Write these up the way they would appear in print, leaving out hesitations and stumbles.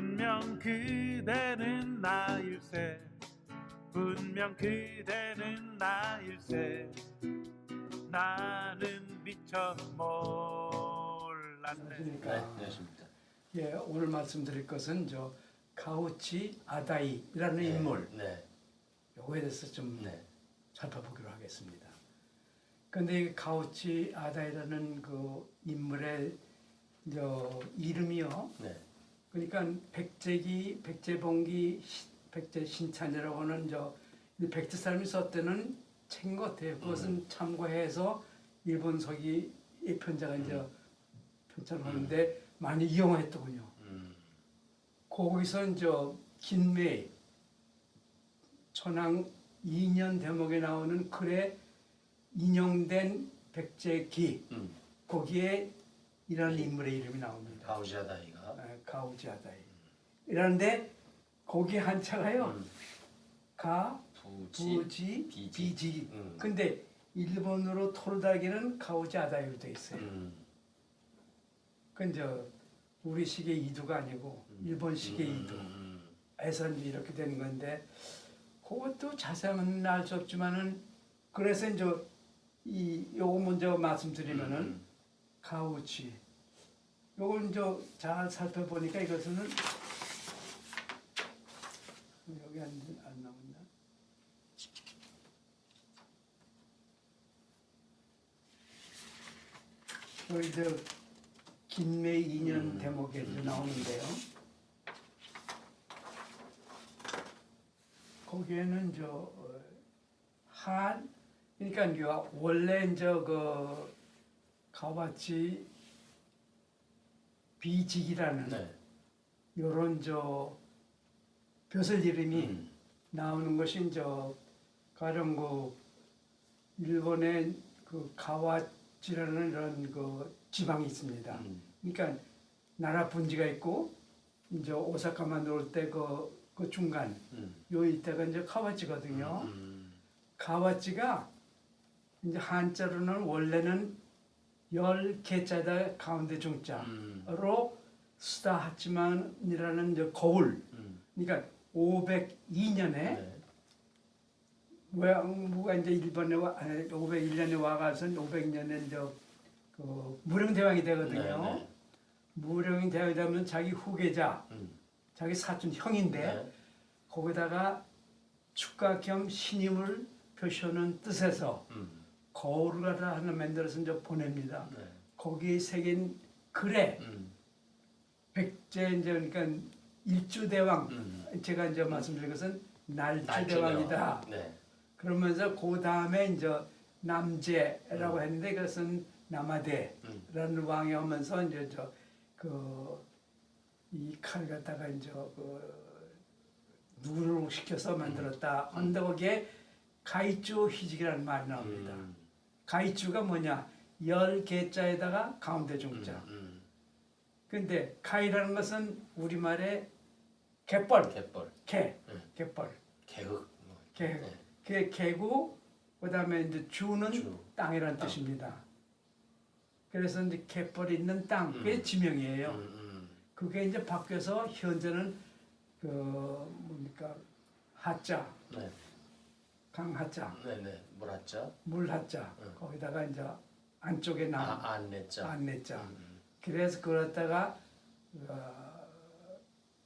분명 그대는 나일세 분명 그대는 나일세 나는 미처 몰랐네. 그러니까 안녕하십니까. 예, 오늘 말씀드릴 것은 저 가우치 아다이라는 인물 네. 요거에 대해서 좀 네. 살펴보기로 하겠습니다. 근데 이 가우치 아다이라는 그 인물의 저 이름이요. 네. 그러니까 백제기, 백제봉기, 백제신찬이라고 하는 저 백제 사람이 썼다는 책인 것 같아요. 그것은 참고해서 일본 서기 이 편자가 이제 편찬을 하는데 많이 이용했더군요. 거기서 이제 김매 천황 2년 대목에 나오는 글에 인용된 백제기 거기에 이런 인물의 이름이 나옵니다. 가우지아다이가. 가우지아다이. 이라는데 거기 한자가요. 부지, 비지. 근데 일본어로 토르다기는 가우지아다이로 돼 있어요. 그건 저 우리식의 이두가 아니고 일본식의 이두에서 이제 이렇게 되는 건데 그것도 자세히는 알 수 없지만은 그래서 이제 요거 먼저 말씀드리면은 가우치 요걸 이제 잘 살펴보니까 이것은 여기 안 나오나? 여기 저 김매 2년 대목에 나오는데요. 거기에는 그러니까 원래 그 가와치 비직이라는 네. 요런 벼슬 이름이 나오는 것이 가령 그 일본의 그 가와치라는 이런 그 지방이 있습니다. 그러니까 나라 분지가 있고 이제 오사카만 놓을 때 그 중간 요 이때가 이제 가와치거든요. 가와치가 이제 한자로는 원래는 열 개자다 가운데 중자로 스다하치만이라는 이제 거울. 그러니까 502년에 네. 외왕부가 이제 일본에 501년에 와가서 500년에 이제 그 무령대왕이 되거든요. 네, 네. 무령이 되면 자기 후계자, 자기 사촌 형인데 네. 거기다가 축가 겸 신임을 표시하는 뜻에서 거울을 하나 만들어서 이제 보냅니다. 네. 거기에 새긴 글에 백제 이제 그러니까 일주대왕 제가 이제 말씀드린 것은 날주대왕이다. 네. 그러면서 그 다음에 이제 남제라고 했는데 그것은 남아대라는 왕이 오면서 이제 이 칼 갖다가 이제 누를 시켜서 만들었다. 근데 거기에 가이쭈 희직이라는 말이 나옵니다. 가이쭈가 뭐냐? 열 개자에다가 가운데 중자. 근데 가이라는 것은 우리말에 갯벌, 갯벌. 갯벌, 개흙. 개구, 그다음에 이제 주는 주. 땅이라는 뜻입니다. 그래서 이제 갯벌이 있는 땅, 그게 지명이에요. 그게 이제 바뀌어서 현재는 그 뭡니까 하자, 네. 강하자, 네네. 물하자. 물하자, 거기다가 이제 안쪽에 안내자. 안내자. 그래서 그걸 갖다가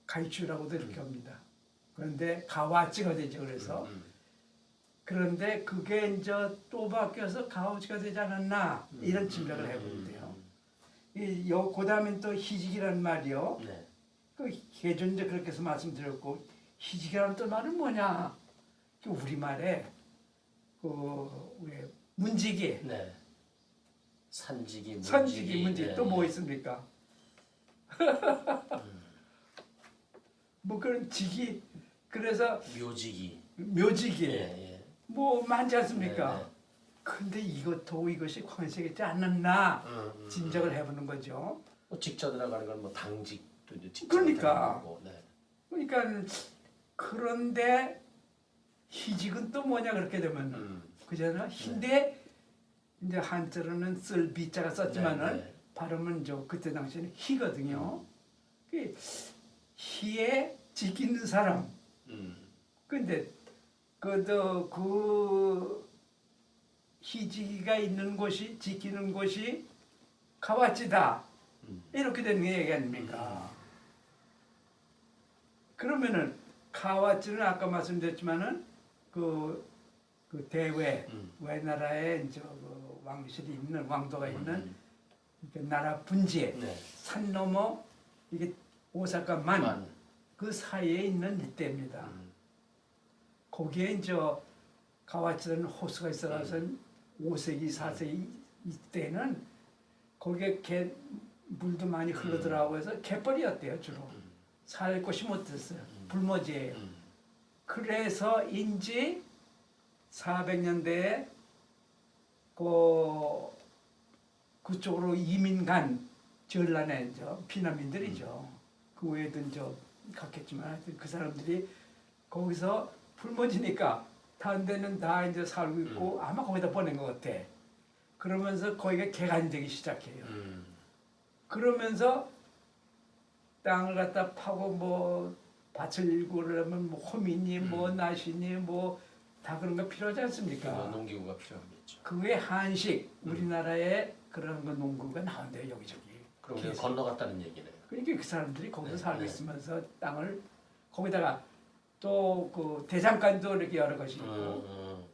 가이추라고도 이렇게 합니다. 그런데 가와치가 되죠. 그래서 그런데 그게 이제 또 바뀌어서 가우치가 되지 않았나 이런 짐작을 해보는데요. 그 다음엔 또 희직이라는 말이요. 네. 그 예전 이제 그렇게 해서 말씀드렸고 희직이라는 또 말은 뭐냐? 그 우리말에 왜 문지기, 네. 산지기, 문지기 또 뭐 있습니까? 뭐 그런 지기 그래서 묘지기 예, 예. 뭐 많지 않습니까? 네, 네. 근데 이것이 관세겠지 않았나 짐작을 해보는 거죠. 뭐 직접 들어가는 건 뭐 당직도 이제 직접 그러니까. 들어가고, 네. 그러니까 그런데 희직은 또 뭐냐 그렇게 되면 그잖아. 근데 이제 한자로는 쓸 비자가 썼지만은 네, 네. 발음은 그때 당시에는 희거든요. 그 희에 지키는 사람. 근데 그 희지가 있는 곳이 지키는 곳이 가와찌다. 이렇게 되는 게 얘기 아닙니까? 그러면은 가와찌는 아까 말씀드렸지만은 그 대외 외나라에 이제 그 왕실이 있는 왕도가 있는 그 나라 분지에 네. 산 넘어 이게 오사카만 그 사이에 있는 일대입니다. 거기에 이제 가와치라는 호수가 있어서 5세기, 4세기 이때는 거기에 물도 많이 흘러들어가고 해서 갯벌이었대요 주로. 살 곳이 못 됐어요. 불모지예요. 그래서인지 400년대에 그쪽으로 이민 간 전란의 피난민들이죠. 그 외에도 이제 갔겠지만 하여튼 그 사람들이 거기서 불모지니까 다른 데는 다 이제 살고 있고 아마 거기다 보낸 것 같아. 그러면서 거기가 개간이 되기 시작해요. 그러면서 땅을 갖다 파고 뭐 밭을 일고 그러면 뭐 호미니 뭐 나시니 뭐 다 그런 거 필요하지 않습니까? 농기구가 필요하겠죠. 그게 한식 우리나라에 그런 거 농구가 나온대요 여기저기. 그럼 우리가 건너갔다는 얘기네요. 그러니까 그 사람들이 거기서 네, 살고 네. 있으면서 땅을 거기다가 또 그 대장간도 이렇게 여러 것이 있고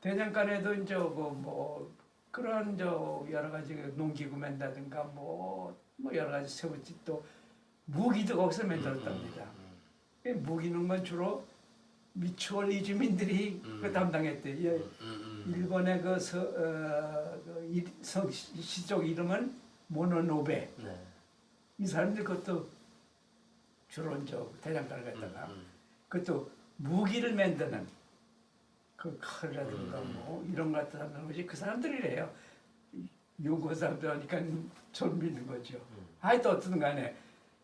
대장간에도 이제 그 뭐 그런 여러 가지 농기구 맨다든가 뭐 여러 가지 세우지 또 무기도 거기서 만들었답니다. 무기는 건 주로 미추홀 이주민들이 그 담당했대요. 일본의 시족 이름은 모노노베. 네. 이 사람들 그것도 주로 이제 대장간을 갖다가 그것도 무기를 만드는 그 칼이라든가 뭐 이런 것 같은 하는 것이 그 사람들이래요. 요거 사람들 하니까 좀 믿는 거죠. 하여튼 어쨌든 간에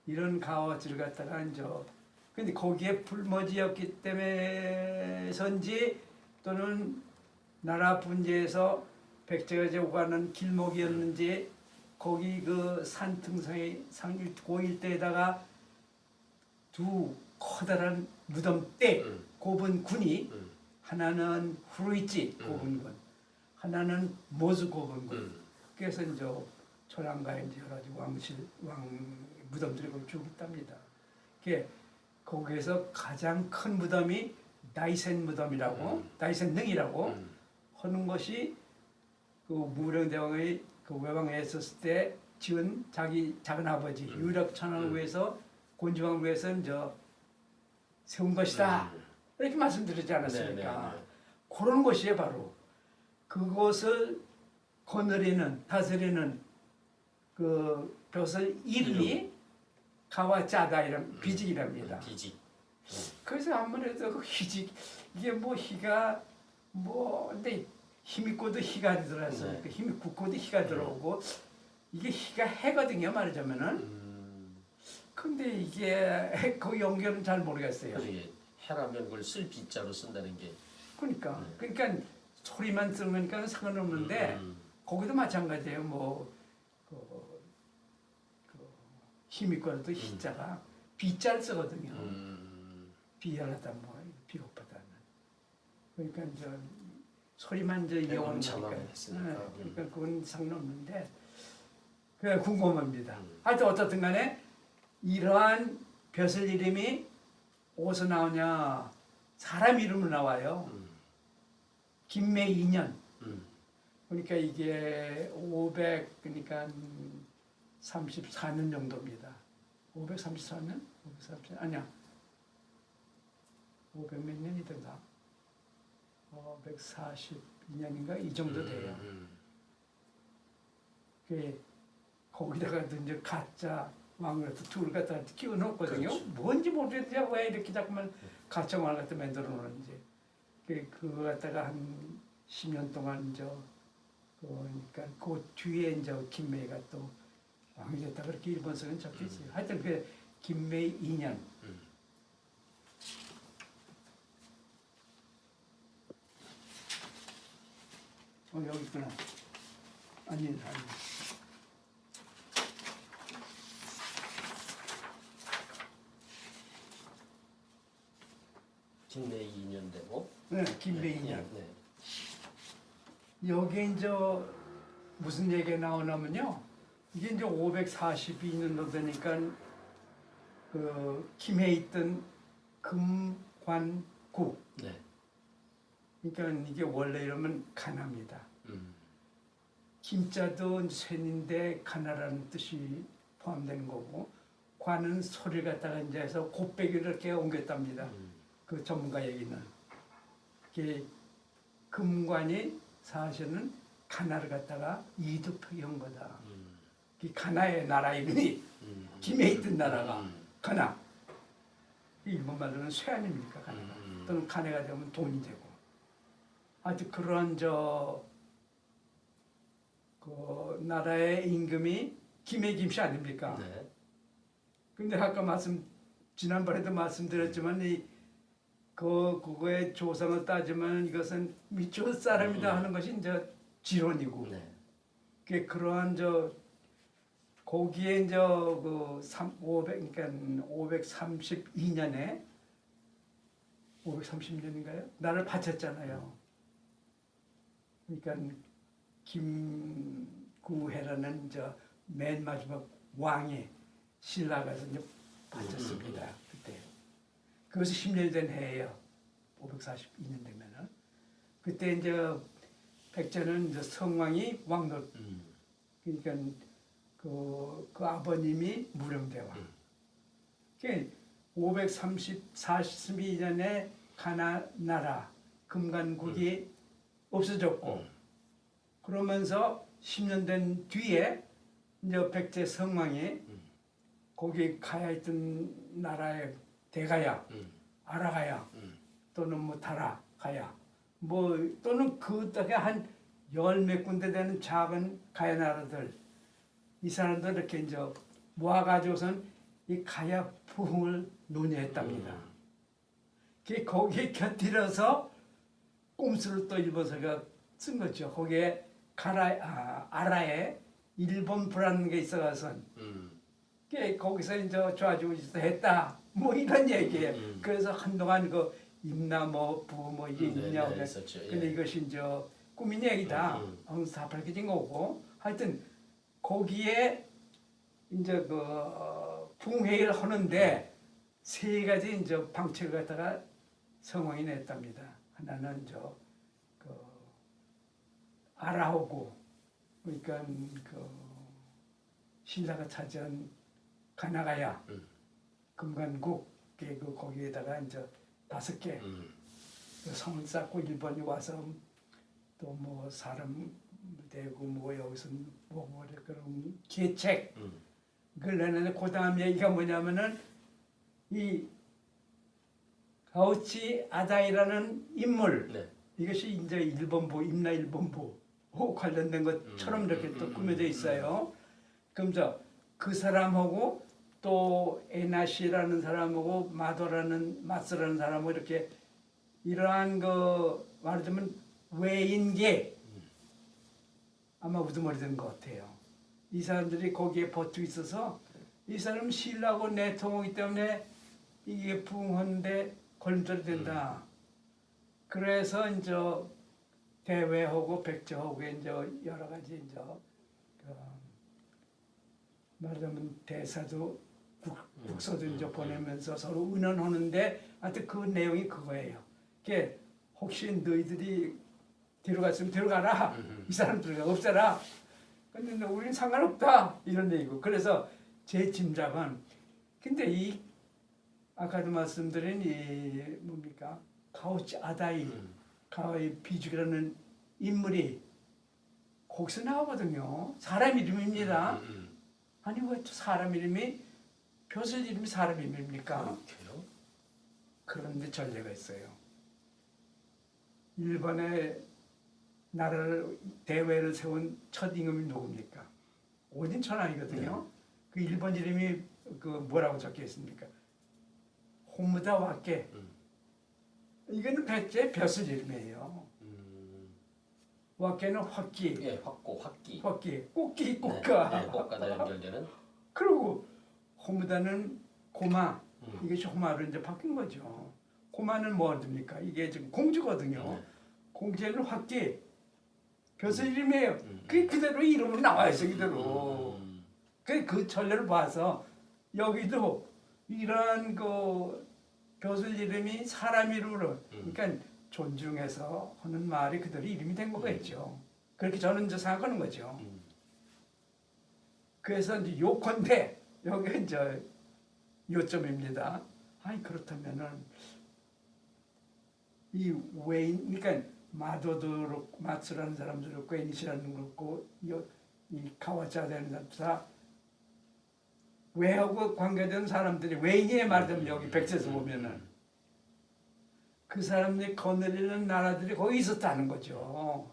이런 가와지를 갖다가 이제 근데 거기에 불모지였기 때문에선지 또는 나라 분지에서 백제가 이제 오가는 길목이었는지 거기 그 산등성의 상일 고일대에다가 두 커다란 무덤대 곱은 군이 하나는 후루이치 곱은 군, 하나는 모즈 곱은 군. 그래서 이제 초랑가에 이제 여러 가지 왕 무덤들이 거기 쭉 있답니다. 그게 거기에서 가장 큰 무덤이 다이센 무덤이라고 다이센 능이라고 하는 것이 그 무령대왕의 그 외왕에 있었을 때 지은 자기 작은 아버지 유력천왕을 위해서 곤지왕을 위해서 이제 세운 것이다 이렇게 말씀드리지 않았습니까? 그런 것이 바로 그것을 거느리는 다스리는 그 벼슬 이름이 가와짜다 이런 비직이랍니다. 비직. 그래서 아무래도 그 희직 이게 뭐 희가 뭐 근데 힘이 있고도 희가 들어서 네. 힘이 굳고도 희가 들어오고 이게 희가 해거든요 말하자면은. 근데 이게 그 연결은 잘 모르겠어요. 그게 해라면 그걸 쓸 비자로 쓴다는 게. 그러니까 소리만 쓰는 거니까 상관없는데 거기도 마찬가지예요. 힘 있고도 희자가 비자를 쓰거든요. 비열하다 뭐 비겁하다는. 그러니까 이제 소리만 이제 이용하는 거니까. 그러니까 그건 상관없는데 그게 궁금합니다. 하여튼 어떻든 간에 이러한 벼슬 이름이 어디서 나오냐? 사람 이름으로 나와요. 김매 2년. 그러니까 이게 500 그러니까 34년 정도입니다. 534년? 534년 아니야. 500 몇 년이든가. 542년인가 이 정도 돼요. 거기다가 이제 가짜 왕을 둘 갖다 끼워 놓거든요. 그렇죠. 뭔지 모르겠어요. 왜 이렇게 자꾸만 가짜 왕을 갖다 만들어 놓는지. 그거 갖다가 한 10년 동안 이제 그러니까 그 뒤에 이제 김매가 또 왕이 됐다 그렇게 일본서는 적혀 있어요. 하여튼 그 김매 2년. 여기 있구나. 아니. 김내 2년 되고. 네, 김매인이요. 네. 여기 이제 무슨 얘기가 나오냐면요. 이게 이제 542년도 되니까 그 김해에 있던 금관국. 네. 그러니까 이게 원래 이러면 가나입니다. 음. 김자도 쇠인데 가나라는 뜻이 포함되는 거고 관은 소리를 갖다가 이제 해서 곱빼기를 이렇게 옮겼답니다. 그 전문가 얘기는. 이게 금관이 사실은 가나를 갖다가 이두표기한 거다. 이 가나의 나라 이름이 김해에 있던 나라가 가나. 일본 말로는 쇠 아닙니까 가나가. 또는 가네가 되면 돈이 되고. 아주 그런 그 나라의 임금이 김해 김씨 아닙니까? 네. 근데 아까 지난번에도 말씀드렸지만 그거의 조상을 따지면 이것은 미추홀 사람이다 하는 것이 이제 지론이고. 네. 그러한 거기에 이제 그러니까 532년에 530년인가요? 나를 바쳤잖아요. 그러니까 김구해라는 맨 마지막 왕이 신라가서 이제 바쳤습니다. 그때. 그것이 10년이 된 해예요. 542년 되면은. 그때 이제 백제는 이제 성왕이 왕노. 그러니까 그 아버님이 무령대왕. 542년에 가나 나라 금관국이 없어졌고 그러면서 10년 된 뒤에 이제 백제 성왕이 거기 가야 있던 나라의 대가야, 아라가야, 또는 뭐 다라가야, 뭐 또는 그 땅에 한 열 몇 군데 되는 작은 가야 나라들 이 사람들 이렇게 이제 모아가지고선 이 가야 부흥을 논의했답니다. 거기에 곁들여서 꼼수를 또 일본서가 쓴 거죠. 거기에 아라에 일본 부라는 게 있어가선 거기서 이제 좋아지고 했다. 뭐 이런 얘기예요. 그래서 한동안 그 임나무 부뭐 이게 있냐고 있었죠. 근데 이것이 이제 꾸민 얘기다. 다 밝혀진 거고. 하여튼 거기에 이제 그 부흥회의를 하는데 세 가지 이제 방책을 갖다가 성왕이 냈답니다. 하나는 그 아라하고 그러니까 그 신라가 차지한 가나가야 금관국 그 거기에다가 이제 5개 성을 쌓고 일본이 와서 또 뭐 사람 되고 뭐 여기서 뭐 그런 계책 그걸 내는데 그 다음 얘기가 뭐냐면은 이 가우치 아다이라는 인물 네. 이것이 이제 일본부 임나 일본부 관련된 것처럼 이렇게 또 꾸며져 있어요. 그럼 그 사람하고 또 에나시라는 사람하고 마스라는 사람하고 이렇게 이러한 그 말하자면 외인계 아마 우두머리 된 것 같아요. 이 사람들이 거기에 버티고 있어서 이 사람 신라하고 내통하기 때문에 이게 부흥하는데 걸림돌이 된다. 그래서 이제 대외하고 백제하고 이제 여러 가지 이제 말하자면 대사도 국서도 이제 보내면서 서로 의논하는데 하여튼 그 내용이 그거예요. 그게 혹시 너희들이 데려갔으면 데려가라. 이 사람들이 없애라. 근데 우리는 상관없다. 이런 얘기고. 그래서 제 짐작은 근데 이 아까도 말씀드린 이 뭡니까 가오치 아다이 가오이 비죽이라는 인물이 거기서 나오거든요. 사람 이름입니다. 아니 왜 또 사람 이름이 벼슬 이름이 사람 이름입니까? 그런데 전례가 있어요. 일본의 나라를 대외를 세운 첫 임금이 누굽니까? 오진천왕이거든요. 그 일본 이름이 그 뭐라고 적혀 있습니까? 호무다 와케. 이거는 백제 벼슬 이름이에요. 와케는 화끼. 예, 확기. 꽃기, 꽃가. 네, 꽃가다 연결되는. 그리고 호무다는 고마. 이것이 호마로 이제 바뀐 거죠. 고마는 뭐입니까? 이게 지금 공주거든요. 네. 공주에는 확기 벼슬 이름이에요. 그게 그대로 이름으로 나와 있어 그대로. 그 전례를 봐서 여기도 이런 그 벼슬 이름이 사람 이름으로 그러니까 존중해서 하는 말이 그대로 이름이 된 거겠죠. 그렇게 저는 이제 생각하는 거죠. 그래서 이제 요컨대 여기 이제 요점입니다. 아니 그렇다면은 이 웨인 그러니까 마도도 그렇고 마츠라는 사람도 그렇고 애니시라는 그렇고 이 카와짜라는 사람도 다 외하고 관계된 사람들이 웨인이에 말하자면 여기 백제에서 보면은 그 사람들이 거느리는 나라들이 거기 있었다는 거죠.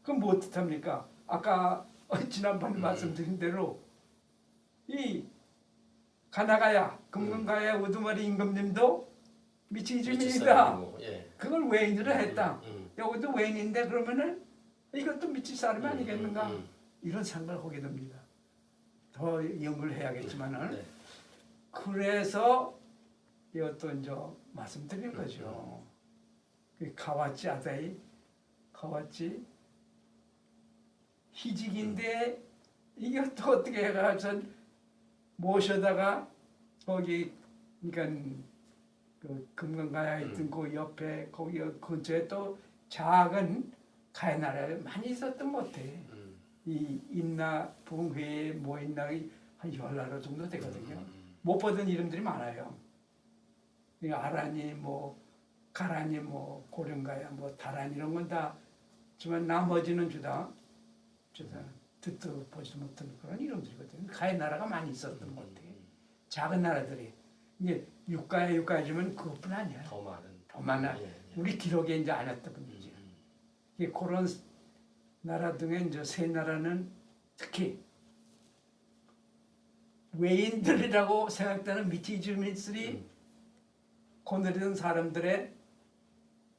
그럼 뭐 뜻합니까? 아까 지난번에 말씀드린 대로 이 가나가야 금강가야 우두머리 임금님도 미치주민이다. 예. 그걸 외인으로 했다. 여기도 외인인데 그러면은 이것도 미칠 사람이 아니겠는가? 이런 생각을 하게 됩니다. 더 연구를 해야겠지만은 네. 그래서 이것도 이제 말씀드린 거죠. 그 가와치 아다이 가와치 희직인데 이것도 어떻게 해가지고 모셔다가 거기 그러니까 그 금강가에 있던 그 옆에 거기 근처에 또 작은 가해 나라에 많이 있었던 것 같아. 이 인나 부흥회에 뭐 있나 한 10나라 정도 되거든요. 못 보던 이름들이 많아요. 아라니 뭐 가라니 뭐 고령가야 뭐 다라니 이런 건 다 지만 나머지는 주다 듣도 보지도 못한 그런 이름들이거든요. 가해 나라가 많이 있었던 것 같아. 작은 나라들이 이제 육가지면 그것뿐 아니야. 더 많아. 예, 예. 우리 기록에 이제 안 했던 분이지. 그런 나라 등에 이제 세 나라는 특히 외인들이라고 생각되는 미티주민들이 거느리던 사람들의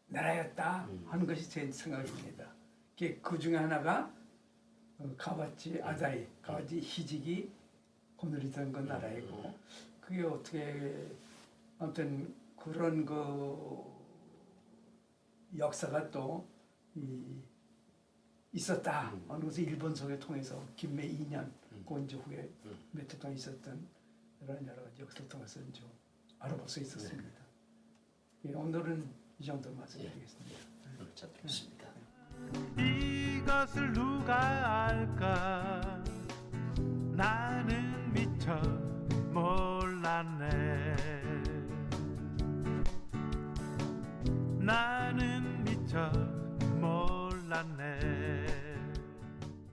나라였다 하는 것이 제 생각입니다. 그 중에 하나가 가와치 아다이, 가와치 희직이 거느리던 그 나라이고 그게 어떻게 아무튼 그런 그 역사가 또 있었다 하는 것을 일본성에 통해서 김매 2년 그 후에 몇 해 동안 있었던 이런 여러 가지 역사를 통해서 좀 알아볼 수 있었습니다. 예, 오늘은 이 정도로 말씀드리겠습니다. 잘 들었습니다. 이것을 누가 알까 나는 미처 몰랐네 나는 미처